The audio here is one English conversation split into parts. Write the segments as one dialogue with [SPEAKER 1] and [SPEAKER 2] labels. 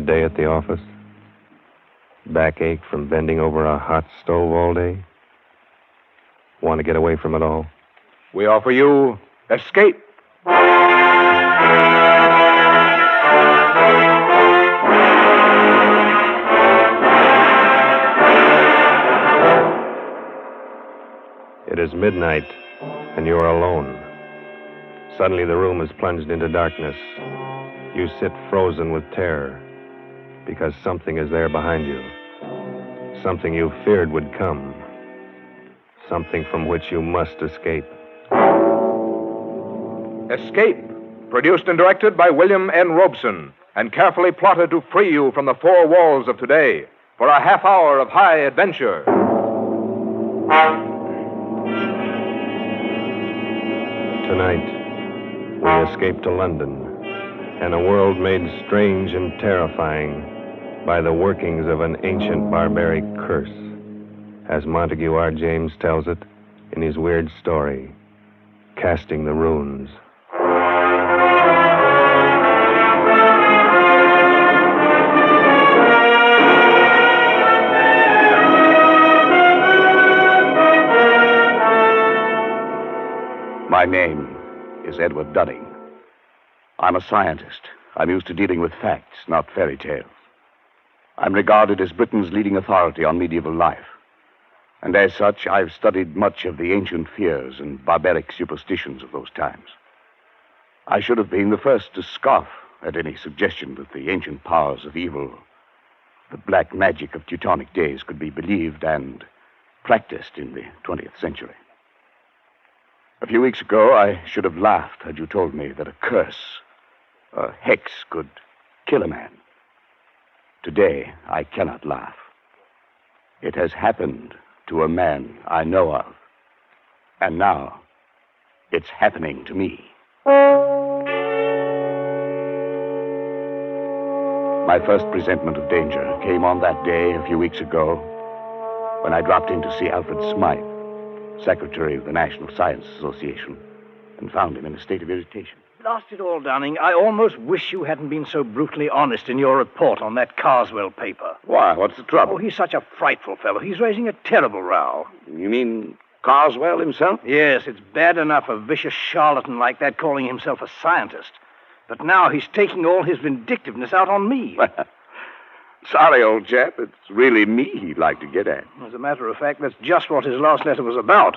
[SPEAKER 1] day at the office? Backache from bending over a hot stove all day? Want to get away from it all?
[SPEAKER 2] We offer you Escape.
[SPEAKER 1] It is midnight, and you are alone. Suddenly the room is plunged into darkness. You sit frozen with terror, because something is there behind you. Something you feared would come. Something from which you must escape.
[SPEAKER 2] Escape, produced and directed by William N. Robeson, and carefully plotted to free you from the four walls of today for a half hour of high adventure.
[SPEAKER 1] Tonight, we escape to London and a world made strange and terrifying by the workings of an ancient barbaric curse, as Montague R. James tells it in his weird story, Casting the Runes.
[SPEAKER 3] My name is Edward Dunning. I'm a scientist. I'm used to dealing with facts, not fairy tales. I'm regarded as Britain's leading authority on medieval life. And as such, I've studied much of the ancient fears and barbaric superstitions of those times. I should have been the first to scoff at any suggestion that the ancient powers of evil, the black magic of Teutonic days, could be believed and practiced in the 20th century. A few weeks ago, I should have laughed had you told me that a curse, a hex, could kill a man. Today, I cannot laugh. It has happened to a man I know of. And now, it's happening to me. My first presentiment of danger came on that day a few weeks ago when I dropped in to see Alfred Smythe, Secretary of the National Science Association, and found him in a state of irritation.
[SPEAKER 4] Blast it all, Dunning. I almost wish you hadn't been so brutally honest in your report on that Carswell paper.
[SPEAKER 3] Why? What's the trouble?
[SPEAKER 4] Oh, he's such a frightful fellow. He's raising a terrible row.
[SPEAKER 3] You mean Carswell himself?
[SPEAKER 4] Yes, it's bad enough a vicious charlatan like that calling himself a scientist. But now he's taking all his vindictiveness out on me.
[SPEAKER 3] Sorry, old chap. It's really me he'd like to get at.
[SPEAKER 4] As a matter of fact, that's just what his last letter was about.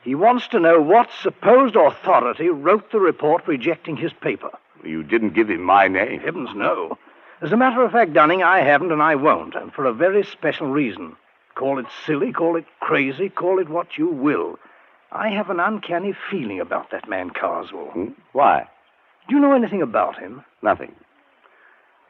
[SPEAKER 4] He wants to know what supposed authority wrote the report rejecting his paper.
[SPEAKER 3] You didn't give him my name.
[SPEAKER 4] Heavens, no. As a matter of fact, Dunning, I haven't and I won't, and for a very special reason. Call it silly, call it crazy, call it what you will. I have an uncanny feeling about that man Carswell.
[SPEAKER 3] Why?
[SPEAKER 4] Do you know anything about him?
[SPEAKER 3] Nothing.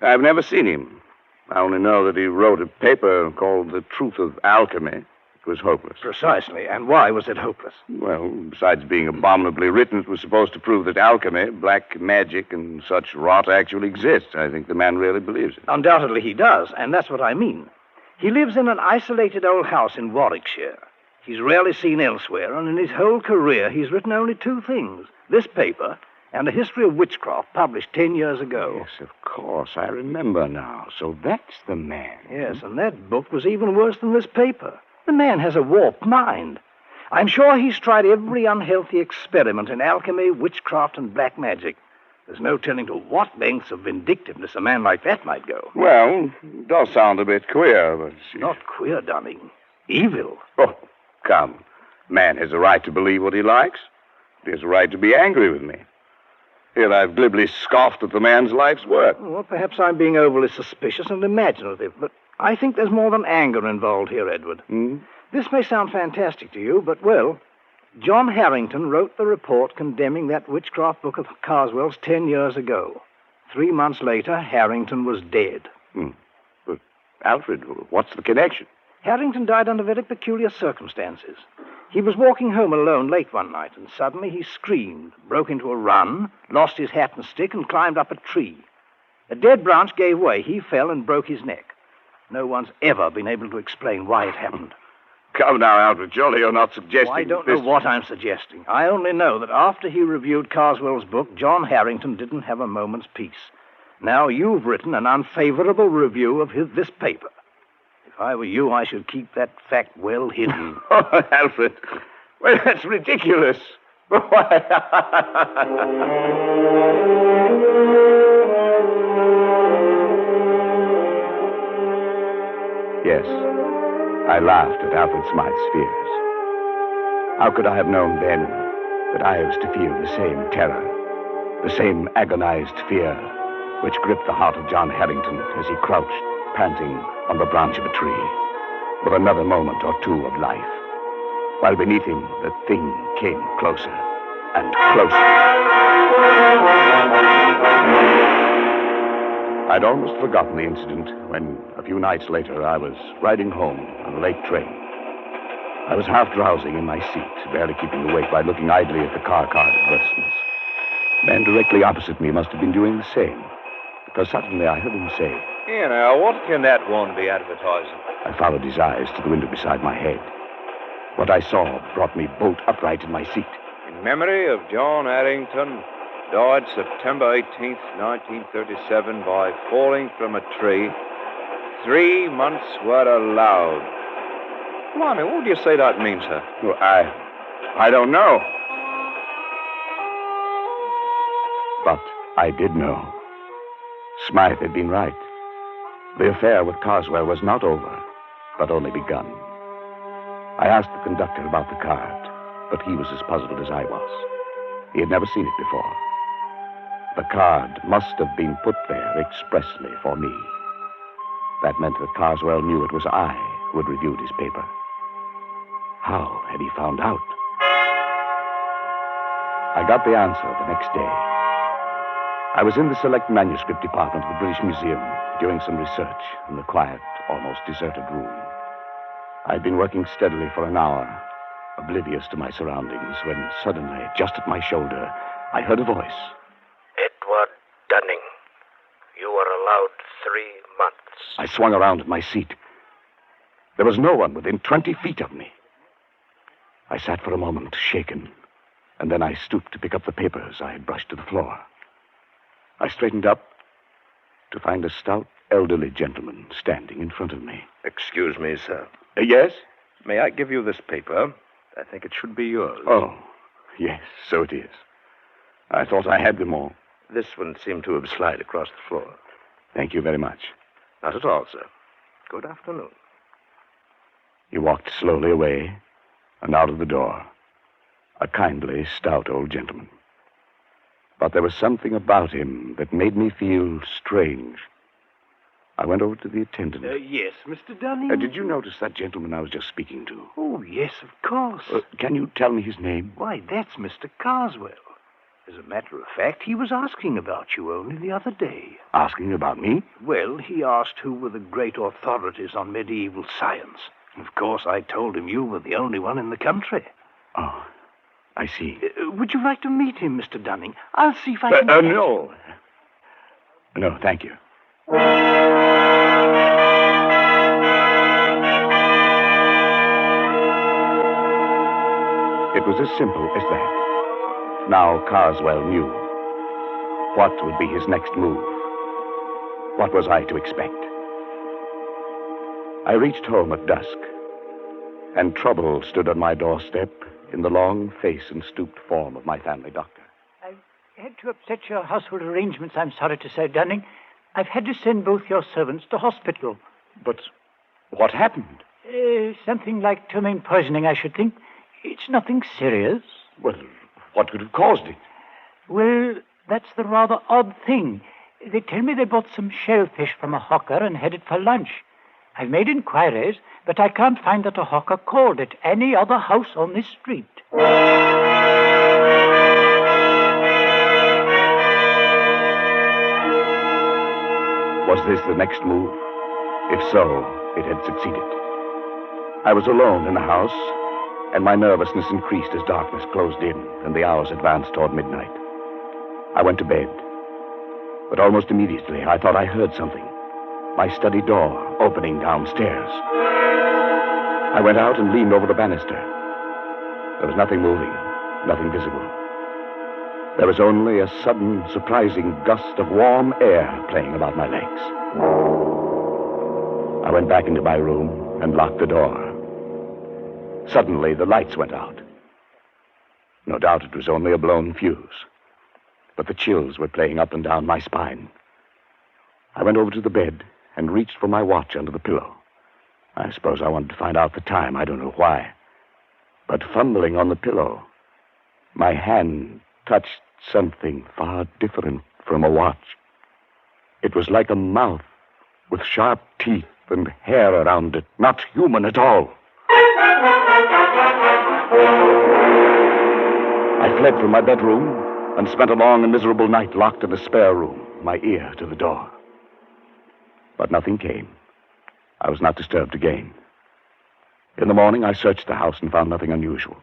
[SPEAKER 3] I've never seen him. I only know that he wrote a paper called The Truth of Alchemy. It was hopeless.
[SPEAKER 4] Precisely. And why was it hopeless?
[SPEAKER 3] Well, besides being abominably written, it was supposed to prove that alchemy, black magic, and such rot actually exists. I think the man really believes it.
[SPEAKER 4] Undoubtedly he does, and that's what I mean. He lives in an isolated old house in Warwickshire. He's rarely seen elsewhere, and in his whole career he's written only two things. This paper and a history of witchcraft published 10 years ago.
[SPEAKER 3] Yes, of course. I remember now. So that's the man.
[SPEAKER 4] Yes, and that book was even worse than this paper. The man has a warped mind. I'm sure he's tried every unhealthy experiment in alchemy, witchcraft, and black magic. There's no telling to what lengths of vindictiveness a man like that might go.
[SPEAKER 3] Well, it does sound a bit queer, but...
[SPEAKER 4] Not queer, Dunning. Evil.
[SPEAKER 3] Oh, come. Man has a right to believe what he likes. He has a right to be angry with me. Here I've glibly scoffed at the man's life's work.
[SPEAKER 4] Well, perhaps I'm being overly suspicious and imaginative, but I think there's more than anger involved here, Edward. This may sound fantastic to you, but, well, John Harrington wrote the report condemning that witchcraft book of Carswell's 10 years ago. 3 months later, Harrington was dead.
[SPEAKER 3] But, Alfred, what's the connection?
[SPEAKER 4] Harrington died under very peculiar circumstances. He was walking home alone late one night, and suddenly he screamed, broke into a run, lost his hat and stick, and climbed up a tree. A dead branch gave way. He fell and broke his neck. No one's ever been able to explain why it happened.
[SPEAKER 3] Come now, Alfred, surely you're not suggesting...
[SPEAKER 4] I don't know what I'm suggesting. I only know that after he reviewed Carswell's book, John Harrington didn't have a moment's peace. Now, you've written an unfavorable review of this paper. If I were you, I should keep that fact well hidden.
[SPEAKER 3] Oh, Alfred. Well, that's ridiculous. Why? Yes, I laughed at Alfred Smythe's fears. How could I have known then that I was to feel the same terror, the same agonized fear which gripped the heart of John Harrington as he crouched, panting, on the branch of a tree, with another moment or two of life, while beneath him the thing came closer and closer. I'd almost forgotten the incident when, a few nights later, I was riding home on a late train. I was half drowsing in my seat, barely keeping awake by looking idly at the car card advertisements. The man directly opposite me must have been doing the same, because suddenly I heard him say,
[SPEAKER 5] "Here now, what can that one be advertising?"
[SPEAKER 3] I followed his eyes to the window beside my head. What I saw brought me bolt upright in my seat.
[SPEAKER 5] In memory of John Harrington, died September 18th, 1937, by falling from a tree. 3 months were allowed. Blimey, what do you say that means, sir?
[SPEAKER 3] Well, I don't know. But I did know. Smythe had been right. The affair with Carswell was not over, but only begun. I asked the conductor about the card, but he was as puzzled as I was. He had never seen it before. The card must have been put there expressly for me. That meant that Carswell knew it was I who had reviewed his paper. How had he found out? I got the answer the next day. I was in the select manuscript department of the British Museum doing some research in the quiet, almost deserted room. I'd been working steadily for an hour, oblivious to my surroundings, when suddenly, just at my shoulder, I heard a voice.
[SPEAKER 6] "Edward Dunning, you are allowed 3 months.
[SPEAKER 3] I swung around in my seat. There was no one within 20 feet of me. I sat for a moment, shaken, and then I stooped to pick up the papers I had brushed to the floor. I straightened up to find a stout, elderly gentleman standing in front of me.
[SPEAKER 6] Excuse me, sir.
[SPEAKER 3] Yes?
[SPEAKER 6] May I give you this paper? I think it should be yours.
[SPEAKER 3] Oh, yes, so it is. I thought I had them all.
[SPEAKER 6] This one seemed to have slid across the floor.
[SPEAKER 3] Thank you very much.
[SPEAKER 6] Not at all, sir. Good afternoon.
[SPEAKER 3] He walked slowly away and out of the door. A kindly, stout old gentleman. But there was something about him that made me feel strange. I went over to the attendant.
[SPEAKER 4] Yes, Mr. Dunning?
[SPEAKER 3] Did you notice that gentleman I was just speaking to?
[SPEAKER 4] Oh, yes, of course.
[SPEAKER 3] Can you tell me his name?
[SPEAKER 4] Why, that's Mr. Carswell. As a matter of fact, he was asking about you only the other day.
[SPEAKER 3] Asking about me?
[SPEAKER 4] Well, he asked who were the great authorities on medieval science. Of course, I told him you were the only one in the country.
[SPEAKER 3] Oh, I see.
[SPEAKER 4] Would you like to meet him, Mr. Dunning? I'll see if I can...
[SPEAKER 3] No. No, thank you. It was as simple as that. Now Carswell knew. What would be his next move? What was I to expect? I reached home at dusk, and trouble stood on my doorstep in the long face and stooped form of my family doctor.
[SPEAKER 7] I've had to upset your household arrangements, I'm sorry to say, Dunning. I've had to send both your servants to hospital.
[SPEAKER 3] But what happened?
[SPEAKER 7] Something like ptomaine poisoning, I should think. It's nothing serious.
[SPEAKER 3] Well, what could have caused it?
[SPEAKER 7] Well, that's the rather odd thing. They tell me they bought some shellfish from a hawker and headed for lunch. I've made inquiries, but I can't find that a hawker called at any other house on this street.
[SPEAKER 3] Was this the next move? If so, it had succeeded. I was alone in the house, and my nervousness increased as darkness closed in and the hours advanced toward midnight. I went to bed, but almost immediately I thought I heard something. My study door opening downstairs. I went out and leaned over the banister. There was nothing moving, nothing visible. There was only a sudden, surprising gust of warm air playing about my legs. I went back into my room and locked the door. Suddenly, the lights went out. No doubt it was only a blown fuse, but the chills were playing up and down my spine. I went over to the bed and reached for my watch under the pillow. I suppose I wanted to find out the time. I don't know why. But fumbling on the pillow, my hand touched something far different from a watch. It was like a mouth with sharp teeth and hair around it, not human at all. I fled from my bedroom and spent a long and miserable night locked in the spare room, my ear to the door. But nothing came. I was not disturbed again. In the morning, I searched the house and found nothing unusual.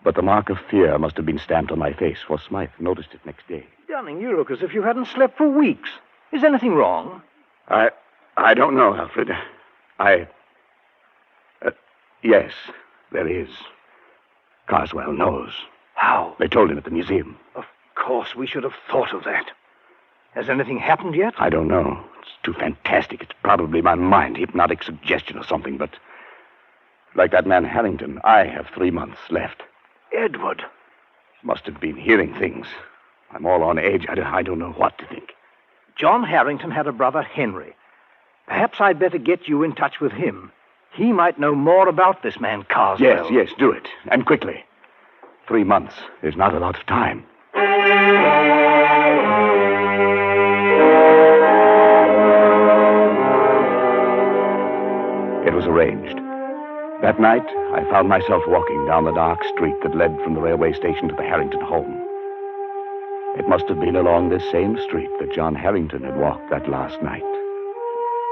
[SPEAKER 3] But the mark of fear must have been stamped on my face, for Smythe noticed it next day.
[SPEAKER 4] Dunning, you look as if you hadn't slept for weeks. Is anything wrong?
[SPEAKER 3] I don't know, Alfred. Yes, there is. Carswell knows.
[SPEAKER 4] How?
[SPEAKER 3] They told him at the museum.
[SPEAKER 4] Of course, we should have thought of that. Has anything happened yet?
[SPEAKER 3] I don't know. It's too fantastic. It's probably my mind, hypnotic suggestion or something, but like that man Harrington, I have 3 months left.
[SPEAKER 4] Edward.
[SPEAKER 3] Must have been hearing things. I'm all on edge. I don't know what to think.
[SPEAKER 4] John Harrington had a brother, Henry. Perhaps I'd better get you in touch with him. He might know more about this man, Carswell.
[SPEAKER 3] Yes, do it. And quickly. 3 months is not a lot of time. It was arranged. That night, I found myself walking down the dark street that led from the railway station to the Harrington home. It must have been along this same street that John Harrington had walked that last night.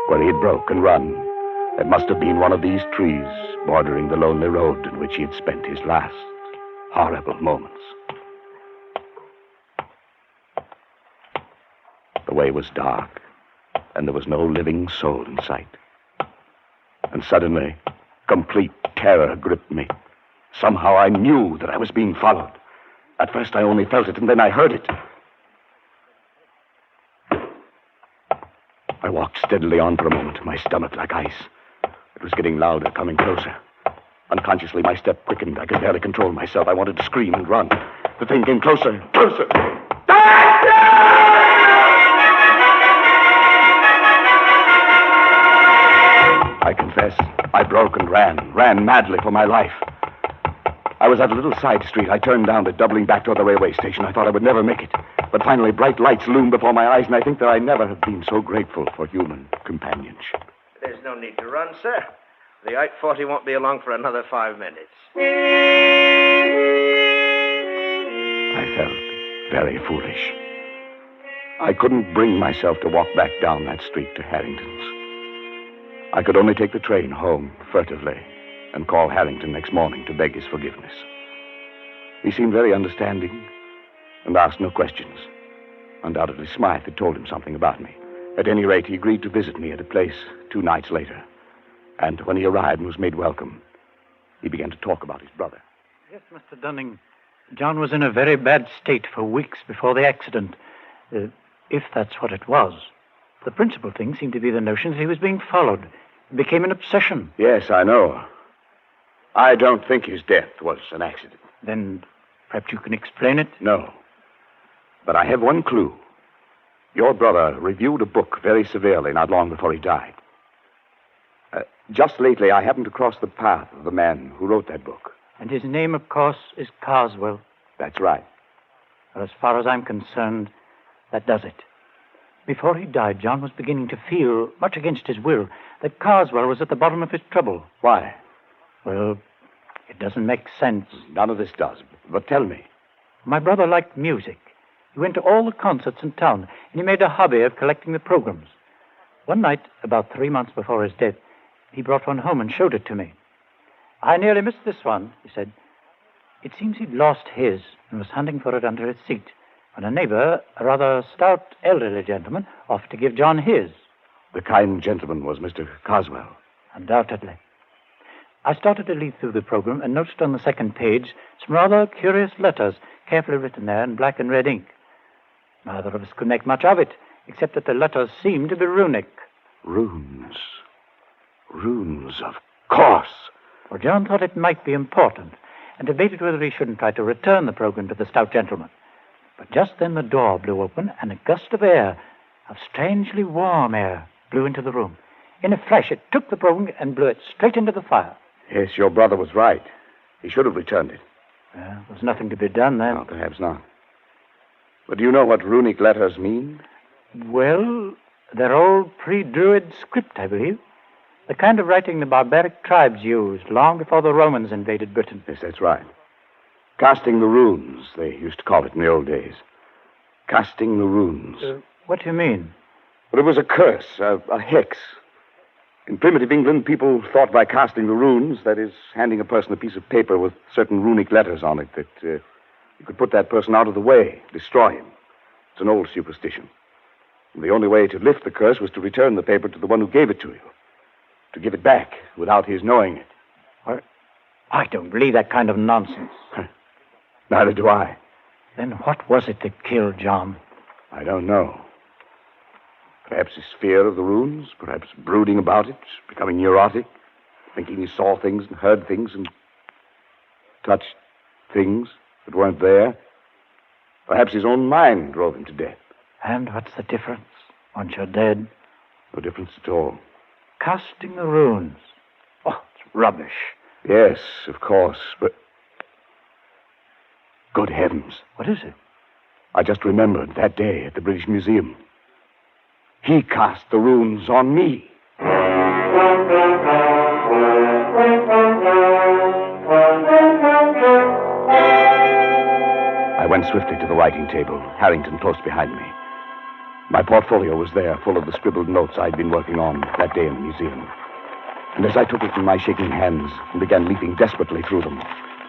[SPEAKER 3] Where he had broke and run, it must have been one of these trees bordering the lonely road in which he had spent his last horrible moments. The way was dark, and there was no living soul in sight. And suddenly, complete terror gripped me. Somehow I knew that I was being followed. At first I only felt it, and then I heard it. I walked steadily on for a moment, my stomach like ice. It was getting louder, coming closer. Unconsciously, my step quickened. I could barely control myself. I wanted to scream and run. The thing came closer, closer. I confess, I broke and ran madly for my life. I was at a little side street. I turned down it, doubling back toward the railway station. I thought I would never make it. But finally, bright lights loomed before my eyes, and I think that I never have been so grateful for human companionship.
[SPEAKER 6] There's no need to run, sir. The 840 won't be along for another 5 minutes.
[SPEAKER 3] I felt very foolish. I couldn't bring myself to walk back down that street to Harrington's. I could only take the train home furtively and call Harrington next morning to beg his forgiveness. He seemed very understanding and asked no questions. Undoubtedly, Smythe had told him something about me. At any rate, he agreed to visit me at a place 2 nights later. And when he arrived and was made welcome, he began to talk about his brother.
[SPEAKER 7] Yes, Mr. Dunning. John was in a very bad state for weeks before the accident, if that's what it was. The principal thing seemed to be the notion that he was being followed. It became an obsession.
[SPEAKER 3] Yes, I know. I don't think his death was an accident.
[SPEAKER 7] Then perhaps you can explain it?
[SPEAKER 3] No. But I have one clue. Your brother reviewed a book very severely not long before he died. Just lately, I happened to cross the path of the man who wrote that book.
[SPEAKER 7] And his name, of course, is Carswell.
[SPEAKER 3] That's right.
[SPEAKER 7] Well, as far as I'm concerned, that does it. Before he died, John was beginning to feel, much against his will, that Carswell was at the bottom of his trouble.
[SPEAKER 3] Why?
[SPEAKER 7] Well, it doesn't make sense.
[SPEAKER 3] None of this does. But tell me.
[SPEAKER 7] My brother liked music. He went to all the concerts in town, and he made a hobby of collecting the programs. One night, about 3 months before his death, he brought one home and showed it to me. I nearly missed this one, he said. It seems he'd lost his and was hunting for it under his seat when a neighbor, a rather stout elderly gentleman, offered to give John his.
[SPEAKER 3] The kind gentleman was Mr. Carswell.
[SPEAKER 7] Undoubtedly. I started to leaf through the program and noticed on the second page some rather curious letters, carefully written there in black and red ink. Neither of us could make much of it, except that the letters seemed to be runic.
[SPEAKER 3] Runes. Runes, of course.
[SPEAKER 7] Well, John thought it might be important, and debated whether he shouldn't try to return the program to the stout gentleman. But just then the door blew open, and a gust of air, of strangely warm air, blew into the room. In a flash, it took the program and blew it straight into the fire.
[SPEAKER 3] Yes, your brother was right. He should have returned it.
[SPEAKER 7] Well, there was nothing to be done then.
[SPEAKER 3] No, perhaps not. But do you know what runic letters mean?
[SPEAKER 7] Well, they're old pre-Druid script, I believe. The kind of writing the barbaric tribes used long before the Romans invaded Britain.
[SPEAKER 3] Yes, that's right. Casting the runes, they used to call it in the old days. Casting the runes.
[SPEAKER 7] What do you mean?
[SPEAKER 3] Well, it was a curse, a hex. In primitive England, people thought by casting the runes, that is, handing a person a piece of paper with certain runic letters on it, that you could put that person out of the way, destroy him. It's an old superstition. And the only way to lift the curse was to return the paper to the one who gave it to you. To give it back without his knowing it.
[SPEAKER 7] Well, I don't believe that kind of nonsense.
[SPEAKER 3] Neither do I.
[SPEAKER 7] Then what was it that killed John?
[SPEAKER 3] I don't know. Perhaps his fear of the runes, perhaps brooding about it, becoming neurotic, thinking he saw things and heard things and touched things that weren't there. Perhaps his own mind drove him to death.
[SPEAKER 7] And what's the difference once you're dead?
[SPEAKER 3] No difference at all.
[SPEAKER 7] Casting the runes. Oh, it's rubbish.
[SPEAKER 3] Yes, of course, but... Good heavens.
[SPEAKER 7] What is it?
[SPEAKER 3] I just remembered that day at the British Museum. He cast the runes on me. I went swiftly to the writing table, Harrington close behind me. My portfolio was there, full of the scribbled notes I'd been working on that day in the museum. And as I took it in my shaking hands and began leaping desperately through them,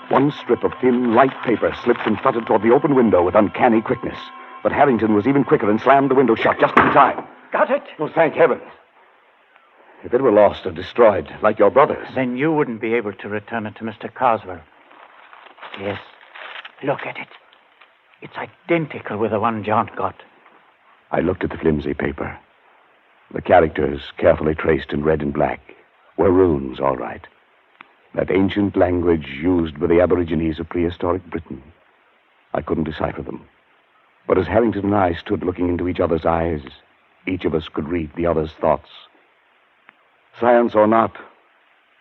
[SPEAKER 3] one strip of thin, light paper slipped and fluttered toward the open window with uncanny quickness. But Harrington was even quicker and slammed the window shut just in time.
[SPEAKER 7] Got it?
[SPEAKER 3] Oh, thank heavens. If it were lost or destroyed, like your brother's...
[SPEAKER 7] Then you wouldn't be able to return it to Mr. Carswell. Yes. Look at it. It's identical with the one John got.
[SPEAKER 3] I looked at the flimsy paper. The characters, carefully traced in red and black, were runes, all right. That ancient language used by the Aborigines of prehistoric Britain. I couldn't decipher them. But as Harrington and I stood looking into each other's eyes, each of us could read the other's thoughts. Science or not,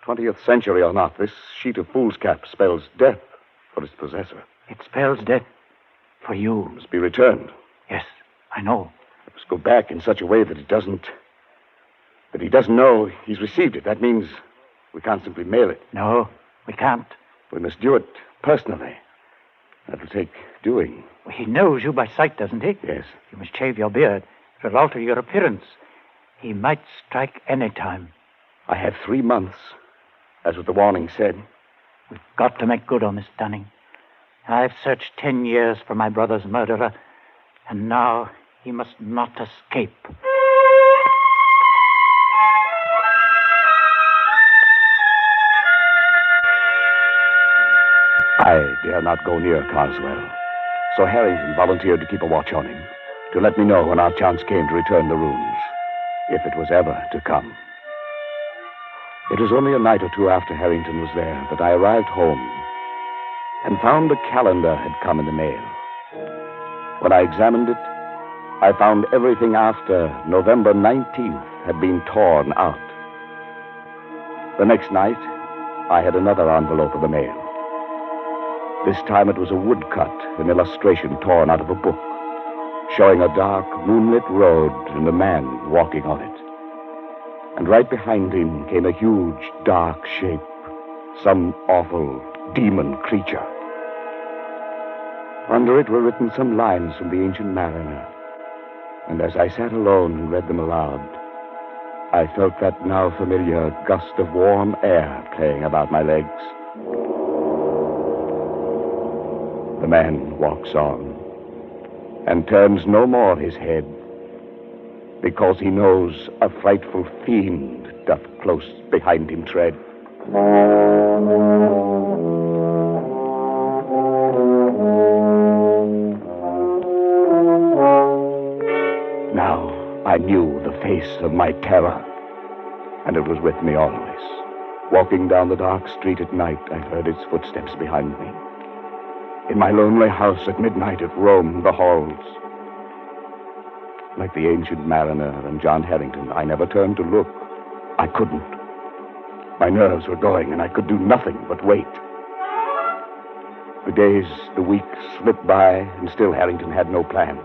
[SPEAKER 3] 20th century or not, this sheet of foolscap spells death for its possessor.
[SPEAKER 7] It spells death for you.
[SPEAKER 3] It must be returned.
[SPEAKER 7] Yes, I know.
[SPEAKER 3] It must go back in such a way that he doesn't know he's received it. That means we can't simply mail it.
[SPEAKER 7] No, we can't.
[SPEAKER 3] We must do it personally. That'll take doing.
[SPEAKER 7] Well, he knows you by sight, doesn't he?
[SPEAKER 3] Yes.
[SPEAKER 7] You must shave your beard. It will alter your appearance. He might strike any time.
[SPEAKER 3] I have 3 months. That's what the warning said.
[SPEAKER 7] We've got to make good on this, Dunning. I've searched 10 years for my brother's murderer, and now he must not escape.
[SPEAKER 3] I dare not go near Carswell, so Harrington volunteered to keep a watch on him, to let me know when our chance came to return the runes, if it was ever to come. It was only a night or two after Harrington was there that I arrived home and found a calendar had come in the mail. When I examined it, I found everything after November 19th had been torn out. The next night, I had another envelope of the mail. This time it was a woodcut, an illustration torn out of a book, showing a dark, moonlit road and a man walking on it. And right behind him came a huge, dark shape, some awful demon creature. Under it were written some lines from the Ancient Mariner. And as I sat alone and read them aloud, I felt that now familiar gust of warm air playing about my legs. The man walks on and turns no more his head, because he knows a frightful fiend doth close behind him tread. Now I knew the face of my terror, and it was with me always. Walking down the dark street at night, I heard its footsteps behind me. In my lonely house at midnight, it roamed the halls. Like the ancient mariner and John Harrington, I never turned to look. I couldn't. My nerves were going, and I could do nothing but wait. The days, the weeks slipped by, and still Harrington had no plan.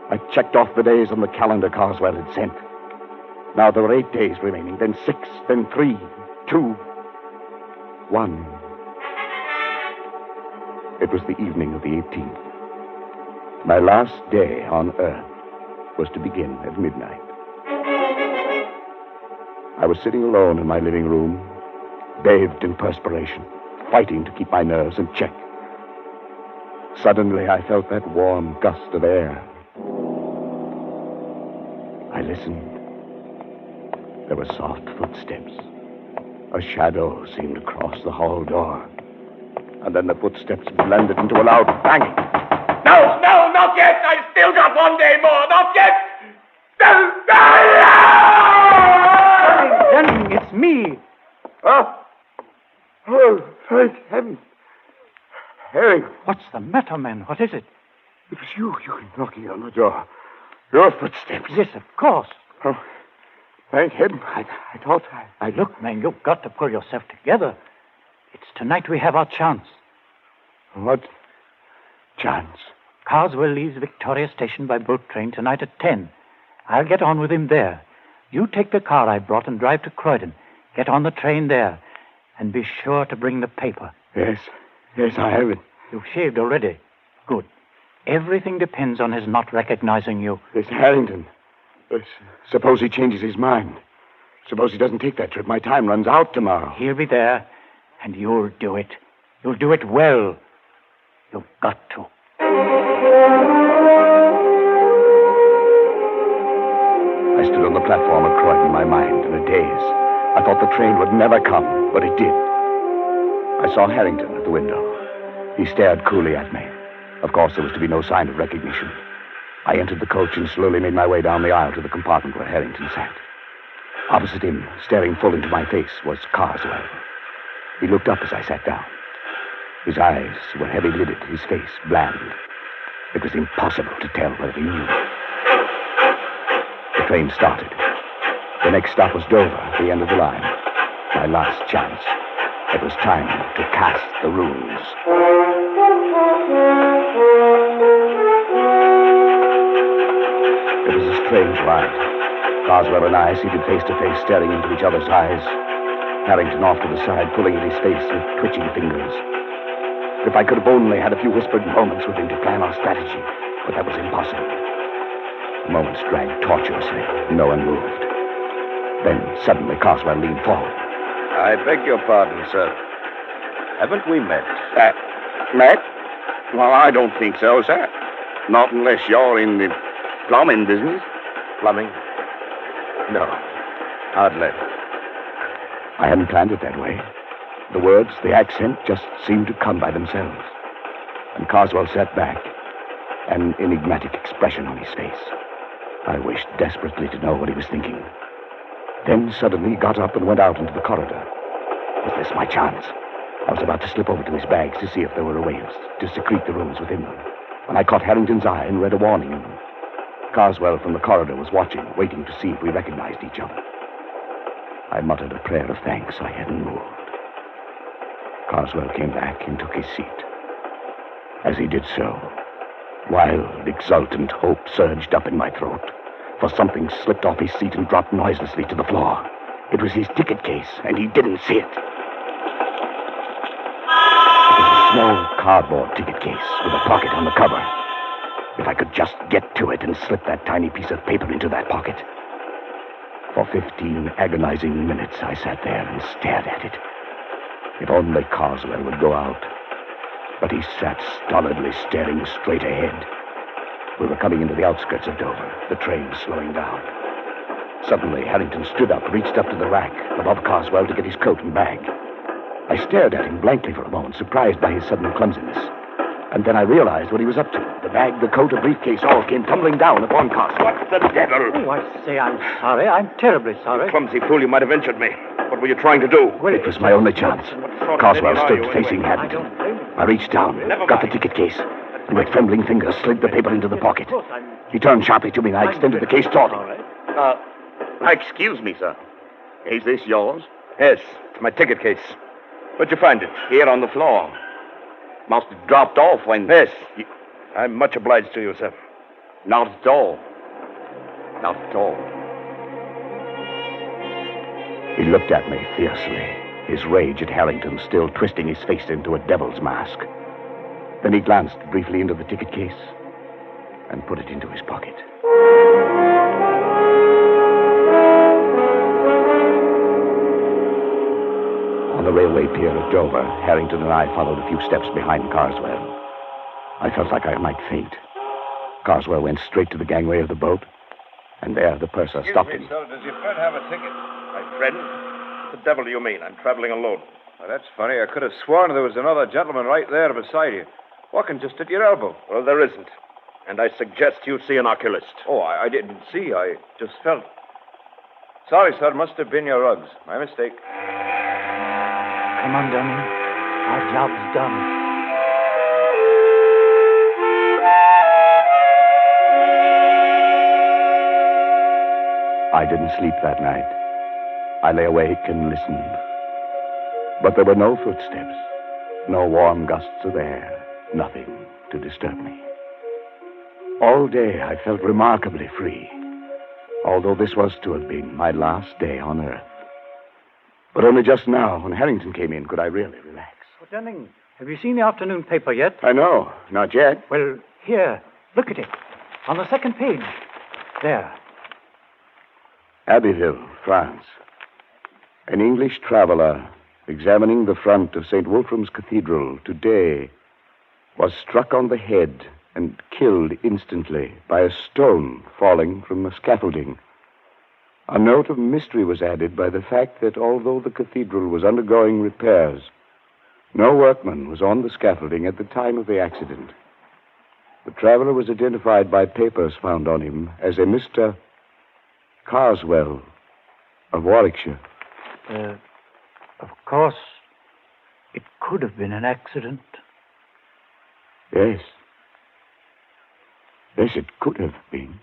[SPEAKER 3] I checked off the days on the calendar Carswell had sent. Now there were 8 days remaining, then 6, then 3, 2, 1. It was the evening of the 18th. My last day on Earth was to begin at midnight. I was sitting alone in my living room, bathed in perspiration, fighting to keep my nerves in check. Suddenly, I felt that warm gust of air. I listened. There were soft footsteps. A shadow seemed to cross the hall door. And then the footsteps blended into a loud banging.
[SPEAKER 8] No, not yet! I've still got 1 day more! Not yet! No!
[SPEAKER 7] Dunning, it's me.
[SPEAKER 8] Oh, thank heaven. Harry.
[SPEAKER 7] What's the matter, man? What is it?
[SPEAKER 8] It was you knocking on the door. Your footsteps.
[SPEAKER 7] Yes, of course.
[SPEAKER 8] Oh, thank heaven. I thought I...
[SPEAKER 7] Look, man, you've got to pull yourself together. It's tonight we have our chance.
[SPEAKER 8] What chance?
[SPEAKER 7] Carswell leaves Victoria Station by boat train tonight at 10. I'll get on with him there. You take the car I brought and drive to Croydon. Get on the train there. And be sure to bring the paper.
[SPEAKER 8] Yes, I have it.
[SPEAKER 7] You've shaved already. Good. Everything depends on his not recognizing you.
[SPEAKER 8] It's Harrington. Suppose he changes his mind. Suppose he doesn't take that trip. My time runs out tomorrow.
[SPEAKER 7] He'll be there, and you'll do it. You'll do it well. You've got to.
[SPEAKER 3] I stood on the platform at Croydon, my mind in a daze. I thought the train would never come, but it did. I saw Harrington at the window. He stared coolly at me. Of course, there was to be no sign of recognition. I entered the coach and slowly made my way down the aisle to the compartment where Harrington sat. Opposite him, staring full into my face, was Carswell. He looked up as I sat down. His eyes were heavy-lidded, his face bland. It was impossible to tell whether he knew. The train started. The next stop was Dover, the end of the line. My last chance. It was time to cast the runes. It was a strange ride. Carswell and I seated face to face, staring into each other's eyes. Harrington off to the side, pulling at his face with twitching fingers. If I could have only had a few whispered moments with him to plan our strategy, but that was impossible. The moments dragged tortuously. No one moved. Then, suddenly, Carswell leaned forward.
[SPEAKER 5] I beg your pardon, sir. Haven't we met?
[SPEAKER 3] Met? Well, I don't think so, sir. Not unless you're in the plumbing business.
[SPEAKER 5] Plumbing? No, hardly.
[SPEAKER 3] I hadn't planned it that way. The words, the accent, just seemed to come by themselves. And Carswell sat back, an enigmatic expression on his face. I wished desperately to know what he was thinking. Then suddenly he got up and went out into the corridor. Was this my chance? I was about to slip over to his bags to see if there were ways to secrete the rooms within them, when I caught Harrington's eye and read a warning in them. Carswell from the corridor was watching, waiting to see if we recognized each other. I muttered a prayer of thanks I hadn't moved. Carswell came back and took his seat. As he did so, wild, exultant hope surged up in my throat, for something slipped off his seat and dropped noiselessly to the floor. It was his ticket case, and he didn't see it. It was a small cardboard ticket case with a pocket on the cover. If I could just get to it and slip that tiny piece of paper into that pocket. For 15 agonizing minutes, I sat there and stared at it. If only Carswell would go out. But he sat stolidly staring straight ahead. We were coming into the outskirts of Dover, the train slowing down. Suddenly, Harrington stood up, reached up to the rack above Carswell to get his coat and bag. I stared at him blankly for a moment, surprised by his sudden clumsiness. And then I realized what he was up to. The bag, the coat, a briefcase all came tumbling down upon Carswell.
[SPEAKER 5] What the devil?
[SPEAKER 7] Oh, I say I'm sorry. I'm terribly sorry.
[SPEAKER 5] Clumsy fool, you might have injured me. What were you trying to do?
[SPEAKER 7] Well,
[SPEAKER 3] It was my only chance. Carswell stood facing Harrington. I reached down, got the ticket case, and with trembling fingers slid the paper into the pocket. He turned sharply to me, and I extended the case toward him.
[SPEAKER 5] Excuse me, sir. Is this yours? Yes, it's my ticket case. Where'd you find it? Here on the floor. Must have dropped off when... Yes. I'm much obliged to you, sir. Not at all. Not at all.
[SPEAKER 3] He looked at me fiercely, his rage at Harrington still twisting his face into a devil's mask. Then he glanced briefly into the ticket case and put it into his pocket. On the railway pier at Dover, Harrington and I followed a few steps behind Carswell. I felt like I might faint. Carswell went straight to the gangway of the boat, and there the purser stopped him.
[SPEAKER 5] Sir, does your friend have a ticket? My friend? What the devil do you mean? I'm traveling alone.
[SPEAKER 9] Well, that's funny. I could have sworn there was another gentleman right there beside you, walking just at your elbow.
[SPEAKER 5] Well, there isn't. And I suggest you see an oculist.
[SPEAKER 9] Oh, I didn't see. I just felt. Sorry, sir. Must have been your rugs. My mistake.
[SPEAKER 7] Come on, Dunning. Our job's done.
[SPEAKER 3] I didn't sleep that night. I lay awake and listened. But there were no footsteps, no warm gusts of air, nothing to disturb me. All day I felt remarkably free, although this was to have been my last day on Earth. But only just now, when Harrington came in, could I really relax.
[SPEAKER 7] Oh, Dunning, have you seen the afternoon paper yet?
[SPEAKER 3] I know, not yet.
[SPEAKER 7] Well, here, look at it. On the second page. There.
[SPEAKER 3] Abbeville, France. An English traveler examining the front of St. Wolfram's Cathedral today was struck on the head and killed instantly by a stone falling from the scaffolding. A note of mystery was added by the fact that although the cathedral was undergoing repairs, no workman was on the scaffolding at the time of the accident. The traveler was identified by papers found on him as a Mr. Carswell of Warwickshire.
[SPEAKER 7] Of course, it could have been an accident.
[SPEAKER 3] Yes. Yes, it could have been.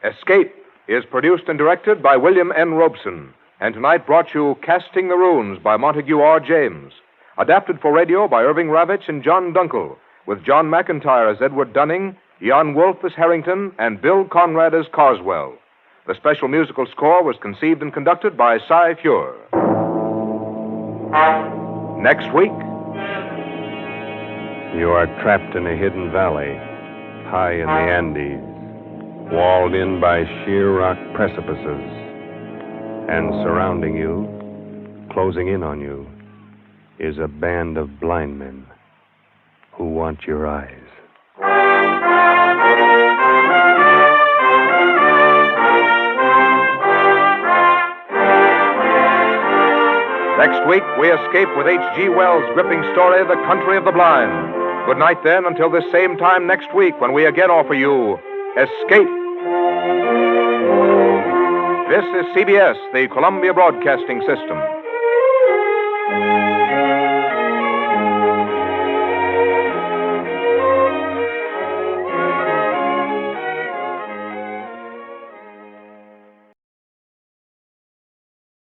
[SPEAKER 2] Escape is produced and directed by William N. Robeson, and tonight brought you Casting the Runes by Montague R. James, adapted for radio by Irving Ravitch and John Dunkel, with John McIntyre as Edward Dunning, Jan Wolfe as Harrington, and Bill Conrad as Carswell. The special musical score was conceived and conducted by Cy Fure. Next week,
[SPEAKER 1] you are trapped in a hidden valley, high in the Andes, walled in by sheer rock precipices, and surrounding you, closing in on you, is a band of blind men who want your eyes.
[SPEAKER 2] next week we escape with H.G. Wells' gripping story, The Country of the Blind. Good night, then, until this same time next week when we again offer you Escape. This is CBS, the Columbia Broadcasting System.